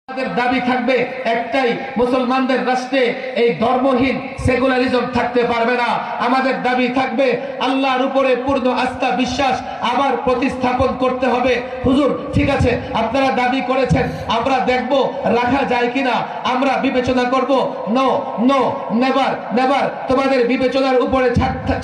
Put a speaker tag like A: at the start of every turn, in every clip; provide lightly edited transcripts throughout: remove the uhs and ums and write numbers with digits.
A: আমাদের দাবি থাকবে একটাই, মুসলমানদের রাষ্ট্রে এই ধর্মহীন সেকুলারিজম থাকতে পারবে না। আমাদের দাবি থাকবে আল্লাহর উপরে পূর্ণ আস্থা বিশ্বাস আবার প্রতিস্থাপন করতে হবে। হুজুর ঠিক আছে, আপনারা দাবি করেছেন, আমরা দেখব রাখা যায় কিনা, আমরা বিবেচনা করব। নো নো, নেভার নেভার, তোমাদের বিবেচনার উপরে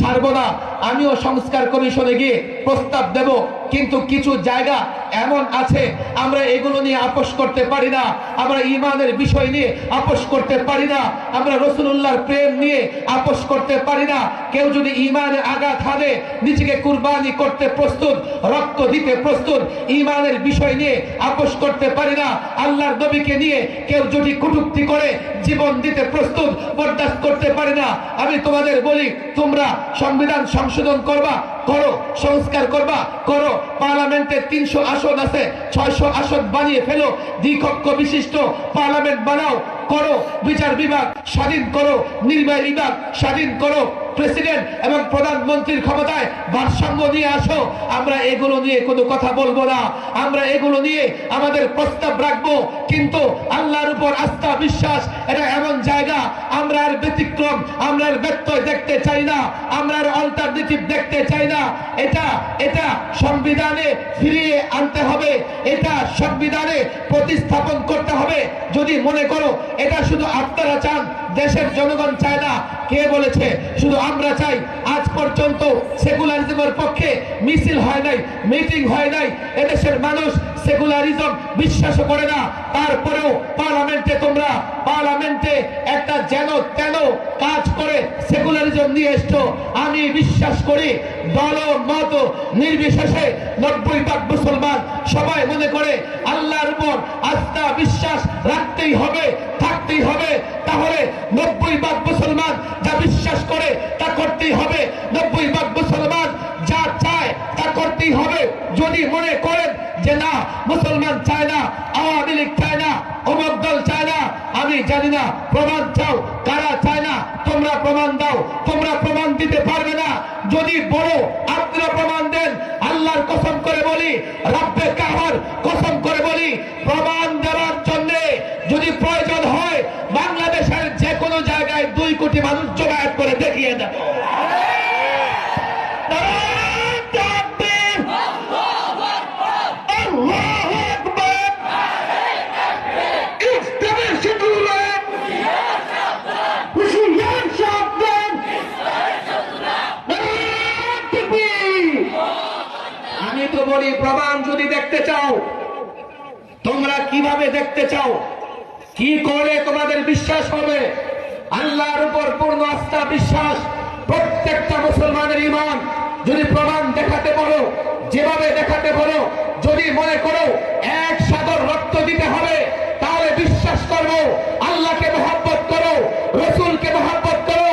A: ছাড়বো না। আমিও সংস্কার কমিশনে গিয়ে প্রস্তাব দেব, কিন্তু কিছু জায়গা এমন আছে আমরা এগুলো নিয়ে আপোষ করতে পারি না। আমরা ঈমানের বিষয় নিয়ে আপোষ করতে পারি না। আমরা রাসূলুল্লাহর প্রেম নিয়ে আপোষ করতে পারি না। কেউ যদি ঈমানে আঘাত হানে নিজেকে কুরবানি করতে প্রস্তুত, রক্ত দিতে প্রস্তুত, ঈমানের বিষয় নিয়ে আপোষ করতে পারি না। আল্লাহর নবীকে নিয়ে কেউ যদি কটূক্তি করে জীবন দিতে প্রস্তুত, বরদাস্ত করতে পারি না। আমি তোমাদের বলি, তোমরা সংবিধান সংশোধন করবা, করো, সংস্কার করবা, করো। পার্লামেন্টে 300 আসন আছে, 600 আসন বানিয়ে ফেলো, দ্বিকক্ষ বিশিষ্ট পার্লামেন্ট বানাও, করো। বিচার বিভাগ স্বাধীন করো, নির্বাহী বিভাগ স্বাধীন করো, প্রেসিডেন্ট এবং প্রধানমন্ত্রীর ক্ষমতায় ভারসাম্য নিয়ে আসো। আমরা এগুলো নিয়ে কোনো কথা বলবো না, আমরা এগুলো নিয়ে আমাদের প্রস্তাব রাখবো, কিন্তু আল্লাহর উপর আস্থা বিশ্বাস এটা এমন জায়গা আমরা আর ব্যতিক্রম, আমরা আর ব্যত্যয় দেখতে চাই না, আমরা আর অল্টারনেটিভ দেখতে চাই না। এটা এটা সংবিধানে ফিরিয়ে আনতে হবে, এটা সংবিধানে প্রতিস্থাপন করতে হবে। যদি মনে করো এটা শুধু আপনারা চান, দেশের জনগণ চায় না, কে বলেছে শুধু আমরা চাই? আজ পর্যন্ত সেকুলারিজমের পক্ষে মিছিল হয় নাই, মিটিং হয় নাই। এদেশের মানুষ সেকুলারিজম বিশ্বাস করে না। তারপরেও পার্লামেন্টে তোমরা পার্লামেন্টে একটা যেন তেন কাজ করে সেকুলারিজম নিয়ে এসছো। আমি বিশ্বাস করি দল মত নির্বিশেষে 90% মুসলমান সবাই মনে করে আল্লাহর উপর আস্থা বিশ্বাস রাখতেই হবে, থাকতেই হবে। তাহলে 90% মুসলমান যা বিশ্বাস করে তা করতেই হবে, 90% মুসলমান যা চায় তা করতেই হবে। যদি মনে করেন যে না মুসলমান চায় না, আওয়ামী লীগ চায় না, অমুক দল চায় না, আমি জানি না, প্রমাণ চাও কারা চায় না, তোমরা প্রমাণ দাও। তোমরা প্রমাণ দিতে পারবে না। যদি বলো আপনারা প্রমাণ দেন, আল্লাহর কসম করে বলি, রব্বে কাবার কসম করে বলি, প্রমাণ দেওয়ার জন্য যদি প্রয়োজন হয় বাংলাদেশের যে কোনো জায়গায় 2 কোটি মানুষ জমায়েত করে দেখিয়ে দেব। আমি তো বলি প্রমাণ যদি দেখতে চাও, তোমরা কিভাবে দেখতে চাও, কি করে তোমাদের বিশ্বাস হবে? আল্লাহর উপর পূর্ণ আস্থা বিশ্বাস প্রত্যেকটা মুসলমানের ঈমান যদি প্রমাণ দেখাতে পারো, যেভাবে দেখাতে পারো, যদি মনে করো 1 সাগর রক্ত দিতে হবে, তাহলে বিশ্বাস করবো আল্লাহকে মহব্বত করো, রাসূলকে মহব্বত করো।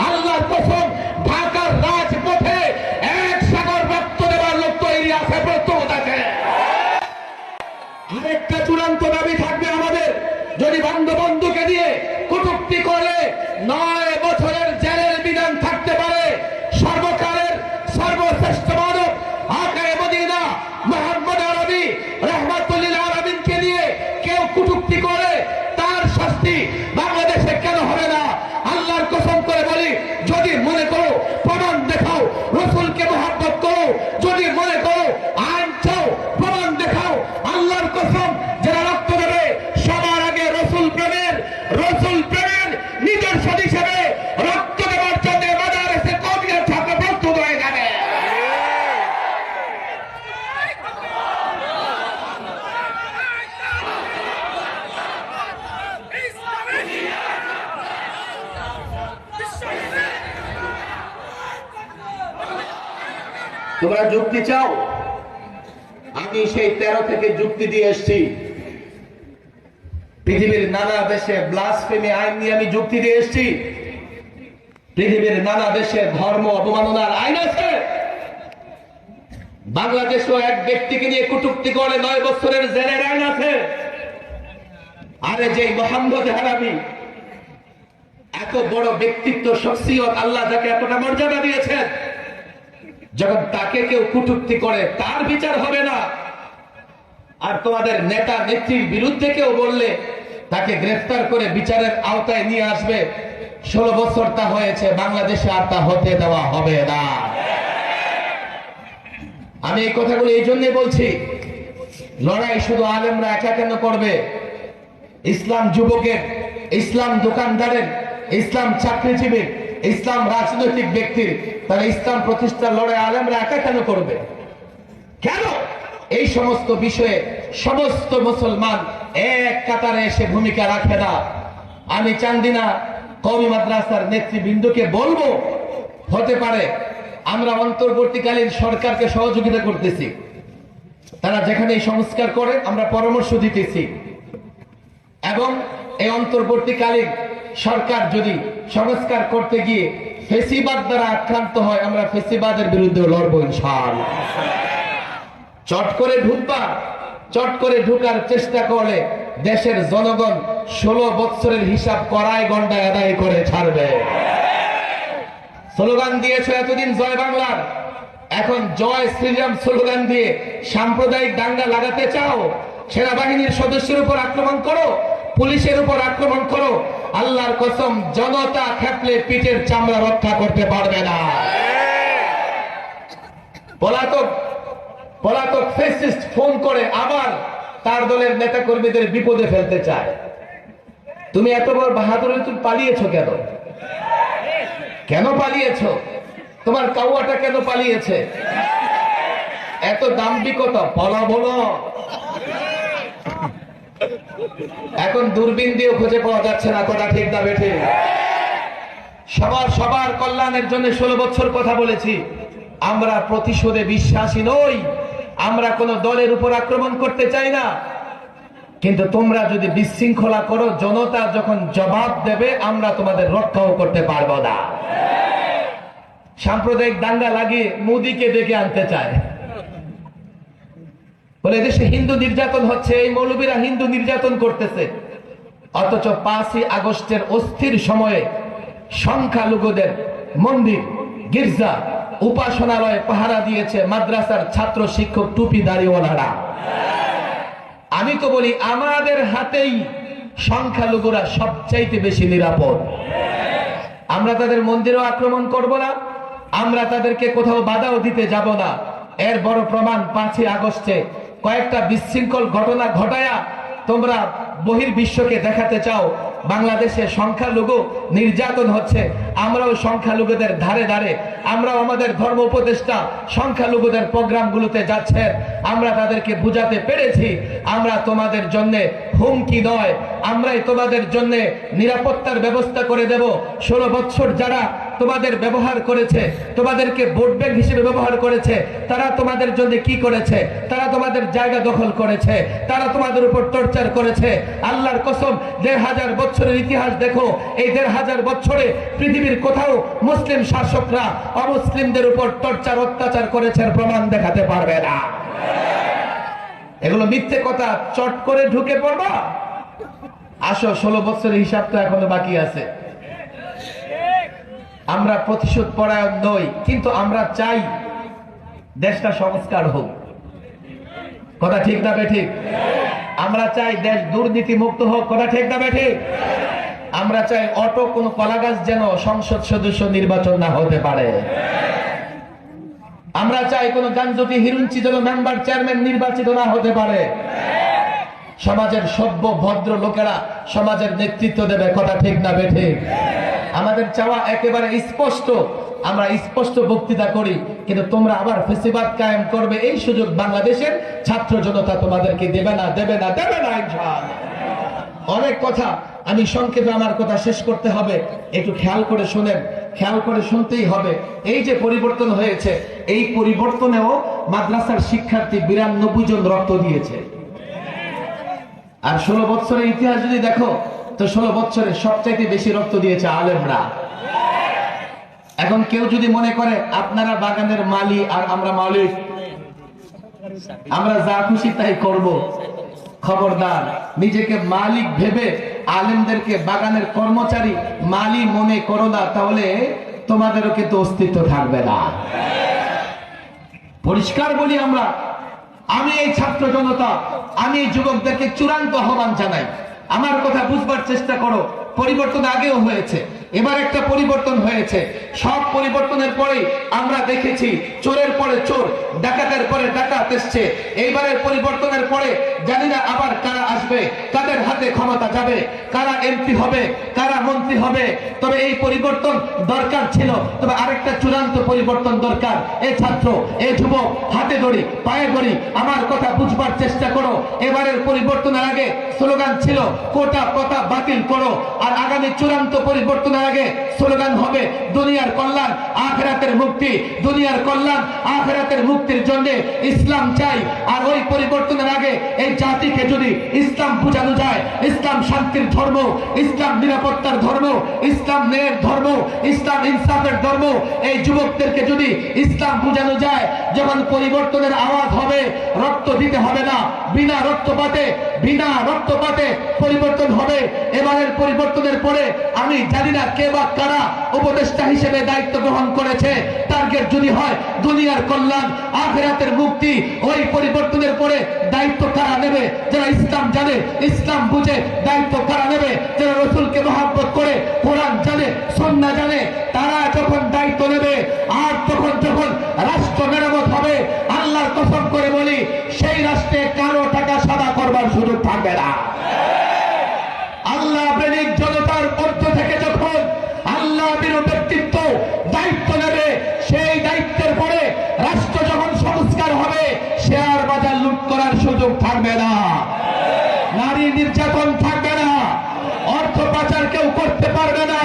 A: আল্লাহর কসম ঢাকার রাজপথে 1 সাগর রক্ত দেওয়ার লোক তৈরি আছে, প্রস্তুত আছে। আরেকটা চূড়ান্ত দাবি থাকবে আমাদের, যদি বঙ্গবন্ধুকে দিয়ে কটূক্তি করলে 9 বছরের জেলের বিধান থাকতে পারে। সর্বকালের সর্বশ্রেষ্ঠ মানব আকায়ে মদিনা মুহাম্মদ আরবি রাহমাতুল লিল আলামিনকে দিয়ে কেউ কটূক্তি করে, তার শাস্তি বাংলাদেশে কেন হবে না? আল্লাহর কসম করে বলি, যদি মনে করো প্রমাণ দেখাও, রাসূলকে মহব্বত করো, যদি মনে করো আইন চাও, প্রমাণ দেখাও। আল্লাহর কসম, যারা রক্ত দেবে সবার আগে রাসূল প্রেমের নিদর্শন হিসেবে রক্ত দেওয়ার জন্য মাদারিসে কওমিয়ার ছাত্র প্রস্তুত হয়ে যাবে। তোমরা যুক্তি চাও? আমি সেই 13 থেকে যুক্তি দিয়ে এসেছি। পৃথিবীর নানা দেশে ব্লাসফেমি আইন নিয়ে আমি যুক্তি দিয়ে এসেছি। পৃথিবীর নানা দেশে ধর্ম অবমাননার আইন আছে। বাংলাদেশেও এক ব্যক্তিকে নিয়ে কটূক্তি করে 9 বছরের জেলের আইন আছে। আরে যে মোহাম্মদ হারামি এত বড় ব্যক্তিত্ব, শখসিয়ত, আল্লাহ যাকে এতটা মর্যাদা দিয়েছেন, যখন তাকে কেউ কটূক্তি করে তার বিচার হবে না, আর তোমাদের নেতা নেত্রীর বিরুদ্ধে কেউ বললে তাকে গ্রেফতার করে বিচারের আওতায় নিয়ে আসবে। 16 বছর তা হয়েছে, বাংলাদেশে আর তা হতে দেওয়া হবে না। আমি এই কথাগুলো এই জন্যই বলছি, লড়াই শুধু আলেমরা একা কেন করবে? ইসলাম যুবকের, ইসলাম দোকানদারের, ইসলাম চাকরিজীবীর, ইসলাম রাজনৈতিক ব্যক্তির, তাহলে ইসলাম প্রতিষ্ঠার লড়াই আলেমরা একা কেন করবে? কেন এই সমস্ত বিষয়ে সমস্ত মুসলমান এক কাতারে এসে ভূমিকা রাখে না? আমি চান্দিনা কওমি মাদ্রাসার নেতৃবৃন্দকে বলবো, হতে পারে আমরা অন্তর্বর্তীকালীন সরকারকে সহযোগিতা করতেছি, তারা যেখানে সংস্কার করে আমরা পরামর্শ দিতেছি, এবং এই অন্তর্বর্তীকালীন সরকার যদি সংস্কার করতে গিয়ে ফেসিবাদ দ্বারা আক্রান্ত হয়, আমরা ফেসিবাদের বিরুদ্ধে লড়বো ইনশাআল্লাহ। চট করে ঢুকবা, চট করে ঢুকার চেষ্টা করলে দেশের জনগণ 16 বছরের হিসাব করায় গন্ডায় আদায় করে ছাড়বে। স্লোগান দিয়েছে এতদিন জয় বাংলার, এখন জয় শ্রীরাম স্লোগান দিয়ে সাম্প্রদায়িক দাঙ্গা লাগাতে চাও? সেনাবাহিনীর সদস্যের উপর আক্রমণ করো, পুলিশের উপর আক্রমণ করো, আল্লাহর কসম জনতা খেপলে পিঠের চামড়া রক্ষা করতে পারবে না। পলাতক ফ্যাসিস্ট ফোন করে আবার তার দলের নেতা কর্মীদের বিপদে ফেলতে চায়। তুমি এত বড় বাহাদুর, তুমি পালিয়েছো কেন? কেন পালিয়েছো? তোমার কাউয়াটা কেন পালিয়েছে? এত দাম্ভিকতা, বলো বলো। এখন দূরবীন দিয়ে খুঁজে পাওয়া যাচ্ছে না, কথা ঠিক না বেঠে? সবার কল্যাণের জন্য 16 বছর কথা বলেছি। আমরা প্রতিশোধে বিশ্বাসী নই, আমরা কোন দলের উপর আক্রমণ করতে চাই না, কিন্তু তোমরা যদি বিশৃঙ্খলা করো, জনতা যখন জবাব দেবে আমরা তোমাদের রক্ষাও করতে পারবো না। সাম্প্রদায়িক দাঙ্গা লাগিয়ে মোদীকে ডেকে আনতে চায়, বলে দেশে হিন্দু নির্যাতন হচ্ছে, এই মৌলবীরা হিন্দু নির্যাতন করতেছে। অথচ 5ই আগস্টের অস্থির সময়ে সংখ্যালঘুদের মন্দির, গির্জা, উপাসনালয় পাহারা দিয়েছে মাদ্রাসার ছাত্র শিক্ষক টুপি দাড়িওয়ালারা। আমি তো বলি আমাদের হাতেই সংখ্যালঘুরা সবচাইতে বেশি নিরাপদ। আমরা তাদের মন্দিরেও আক্রমণ করব না, আমরা তাদেরকে কোথাও বাধাও দিতে যাব না। এর বড় প্রমাণ 5ই আগস্টে কয়েকটা বিশৃঙ্খল ঘটনা ঘটায়া তোমরা বহির্বিশ্বকে দেখাতে চাও বাংলাদেশে সংখ্যালঘু নির্যাতন হচ্ছে। আমরাও সংখ্যালঘুদের ধারে ধারে, আমরাও আমাদের ধর্ম উপদেষ্টা সংখ্যালঘুদের প্রোগ্রামগুলোতে যাচ্ছেন, আমরা তাদেরকে বুঝাতে পেরেছি আমরা তোমাদের জন্য হুমকি নয়, আমরাই তোমাদের জন্য নিরাপত্তার ব্যবস্থা করে দেব। 16 বছর যারা তোমাদের ব্যবহার করেছে, তোমাদেরকে ভোট ব্যাংক হিসেবে ব্যবহার করেছে, তারা তোমাদের জন্য কি করেছে? তারা তোমাদের জায়গা দখল করেছে, তারা তোমাদের উপর টর্চার করেছে। আল্লাহর কসম 1500 বছরের ইতিহাস দেখো, এই 1500 বছরে পৃথিবীর কোথাও মুসলিম শাসকরা অমুসলিমদের উপর টর্চার অত্যাচার করেছে প্রমাণ দেখাতে পারবে না। এগুলো মিথ্যে কথা, চট করে ঢুকে পড়বা। আসো, 16 বছরের হিসাব তো এখনো বাকি আছে। আমরা প্রতিশোধ পরায়ণ নই, কিন্তু আমরা চাই দেশটা সংস্কার হোক। কথা ঠিক না বেঠিক? আমরা চাই দেশ দুর্নীতি মুক্ত হোক। কথা ঠিক না বেঠিক? আমরা চাই অটো কোন কলাগাছ যেন সংসদ সদস্য নির্বাচন না হতে পারে। আমরা চাই কোন গাঞ্জটি হিরুঞ্চি যেন মেম্বার চেয়ারম্যান নির্বাচিত না হতে পারে। সমাজের সভ্য ভদ্র লোকেরা সমাজের নেতৃত্ব দেবে। কথা ঠিক না বেঠিক? আমাদের চাওয়া একেবারে স্পষ্ট, আমরা স্পষ্ট বক্তৃতা করি, কিন্তু তোমরা আবার ফেসিবাদ কায়েম করবে এই সুযোগ বাংলাদেশের ছাত্র জনতা তোমাদেরকে দেবে না, দেবে না, দেবে না ইনশাআল্লাহ। অনেক কথা, আমি সংক্ষেপে আমার কথা শেষ করতে হবে, একটু খেয়াল করে শুনেন, খেয়াল করে শুনতেই হবে। এই যে পরিবর্তন হয়েছে, এই পরিবর্তনেও মাদ্রাসার শিক্ষার্থী 92 জন রক্ত দিয়েছে। আর 16 বছরের ইতিহাস যদি দেখো, তো 16 বছরে সবচাইতে বেশি রক্ত দিয়েছে আলেমরা। এখন কেউ যদি মনে করে আপনারা বাগানের মালি আর আমরা মালিক, আমরা যা খুশি তাই করব, খবরদার। নিজেকে মালিক ভেবে আলেমদেরকে বাগানের কর্মচারী মালি মনে করো না, তাহলে তোমাদেরও কিন্তু অস্তিত্ব থাকবে না। পরিষ্কার বলি, আমরা আমি এই ছাত্র জনতা, আমি এই যুবকদেরকে চূড়ান্ত আহ্বান জানাই, আমার কথা বুঝবার চেষ্টা করো। পরিবর্তন আগেও হয়েছে, এবার একটা পরিবর্তন হয়েছে। সব পরিবর্তনের পরেই আমরা দেখেছি চোরের পরে চোর, ডাকাতের পরে ডাকাত এসছে। এইবারের পরিবর্তনের পরে জানি না আবার কারা আসবে, কাদের হাতে ক্ষমতা যাবে, কারা এমপি হবে, কারা মন্ত্রী হবে। তবে এই পরিবর্তন দরকার ছিল, তবে আরেকটা চূড়ান্ত পরিবর্তন দরকার। এই ছাত্র, এই যুবক, হাতে ধরি, পায়ে ধরি, আমার কথা বুঝবার চেষ্টা করো। এবারের পরিবর্তনের আগে স্লোগান ছিল কোটা কথা বাতিল করো, আর আগামী চূড়ান্ত পরিবর্তনের আগে স্লোগান হবে দুনিয়ার কল্যাণ আখিরাতের মুক্তি। দুনিয়ার কল্যাণ আখিরাতের মুক্তির জন্য ইসলাম চাই। আর ওই পরিবর্তনের আগে এই জাতিকে যদি ইসলাম বোঝানো যায়, ইসলাম শান্তির ধর্ম, ইসলাম নিরাপত্তার ধর্ম, ইসলাম ন্যায়ের ধর্ম, ইসলাম ইনসাফের ধর্ম, এই যুবকদেরকে যদি ইসলাম বোঝানো যায়, যখন পরিবর্তনের আওয়াজ হবে, রক্ত দিতে হবে না। বিনা রক্তপাতে, বিনা রক্তপাতে পরিবর্তন হবে। এবারের পরিবর্তনের পরে আমি জানি না কে বা কারা উপদেষ্টা হিসেবে দায়িত্ব গ্রহণ করেছে। টার্গেট যদি হয় দুনিয়ার কল্যাণ আখিরাতের মুক্তি, ওই পরিবর্তনের পরে দায়িত্ব কারা নেবে? যারা ইসলাম জানে, ইসলাম বুঝে দায়িত্ব কারা নেবে? যারা রসুলকে মহব্বত করে, কোরআন জানে, সুন্নাহ জানে, তারা যখন দায়িত্ব নেবে। আর তখন যখন রাষ্ট্র মেরামত হবে, আল্লাহর কসম করে বলি, সেই রাষ্ট্রে কারো টাকা সাদা করবার সুযোগ থাকবে না। আল্লাহ প্রেমিক জনতার মধ্য থেকে যখন আল্লাহ বিরু ব্যক্তিত্ব দায়িত্ব নেবে, সেই দায়িত্বের পরে রাষ্ট্র যখন সংস্কার হবে, শেয়ার বাজার লুট করার সুযোগ থাকবে না, নারী নির্যাতন থাকবে না, অর্থ পাচার কেউ করতে পারবে না,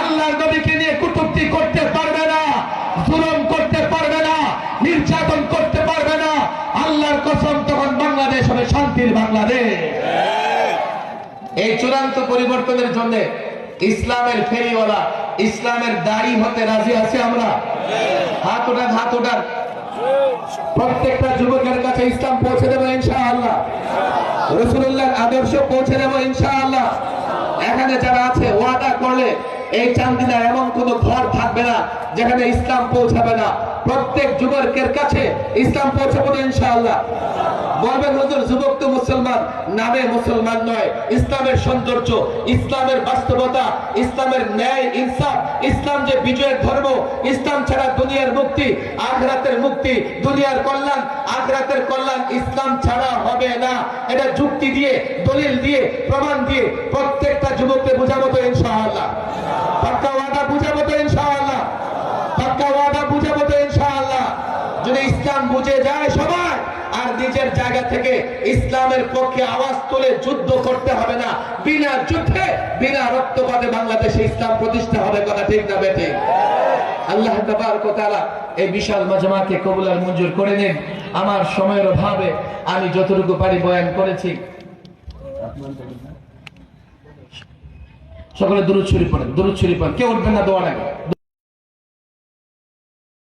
A: আল্লাহর নবীকে নিয়ে কটূক্তি করতে পারবে না, জুলুম করতে পারবে না, নির্যাতন করতে পারবে না। আল্লাহর কসম, তখন বাংলাদেশ হবে শান্তির বাংলাদেশ। এই চূড়ান্ত পরিবর্তনের জন্য ইসলামের ফেরিওয়ালা, ইসলামের দায়ী হতে রাজি আছে আমরা? হাত উঠান, হাত উঠান। প্রত্যেকটা যুবকের কাছে ইসলাম পৌঁছে দেবো ইনশাআল্লাহ, রাসূলুল্লাহর আদর্শ পৌঁছে দেবো ইনশাআল্লাহ। এখানে যারা আছে ওয়াদা করলে এই চান্দিনা এমন কোন ঘর থাকবে না যেখানে ইসলাম পৌঁছাবে না। প্রত্যেক যুবকের কাছে ইসলাম পৌঁছাবো ইনশাআল্লাহ। বলবেন হুজুর, যুবক তো মুসলমান, নামে মুসলমান নয়। ইসলামের সৌন্দর্য, ইসলামের বাস্তবতা, ইসলামের ন্যায় ইনসাফ, ইসলাম যে বিজয়ের ধর্ম, ইসলাম ছাড়া দুনিয়ার মুক্তি আখিরাতের মুক্তি, দুনিয়ার কল্যাণ আখিরাতের কল্যাণ ইসলাম ছাড়া হবে না। এটা যুক্তি দিয়ে, দলিল দিয়ে, প্রমাণ দিয়ে প্রত্যেকটা যুবককে বুঝাবো তো ইনশাআল্লাহ। পাক্কা ওয়াদা বুঝাবো তো ইনশাআল্লাহ, পাক্কা ওয়াদা বুঝাবো তো ইনশাআল্লাহ। যদি ইসলাম বুঝে যায় সবাই, আর নিজের জায়গা থেকে ইসলামের পক্ষে আওয়াজ তুলে যুদ্ধ করতে হবে না। বিনা যুদ্ধে, বিনা রক্তপাতে বাংলাদেশে ইসলাম প্রতিষ্ঠা হবে। কথা ঠিক না বেঠিক? আল্লাহ তাবারক ওয়া তাআলা এই বিশাল মাজমাকে কবুল আর মঞ্জুর করে নিন। আমার সময়ের অভাবে আমি যতটুকু পারি বয়ান করেছি। সকলে দুরূদ শরীফ পড়েন, দুরূদ শরীফ পড়েন। কেউ উঠবেন না দোয়া লাগে।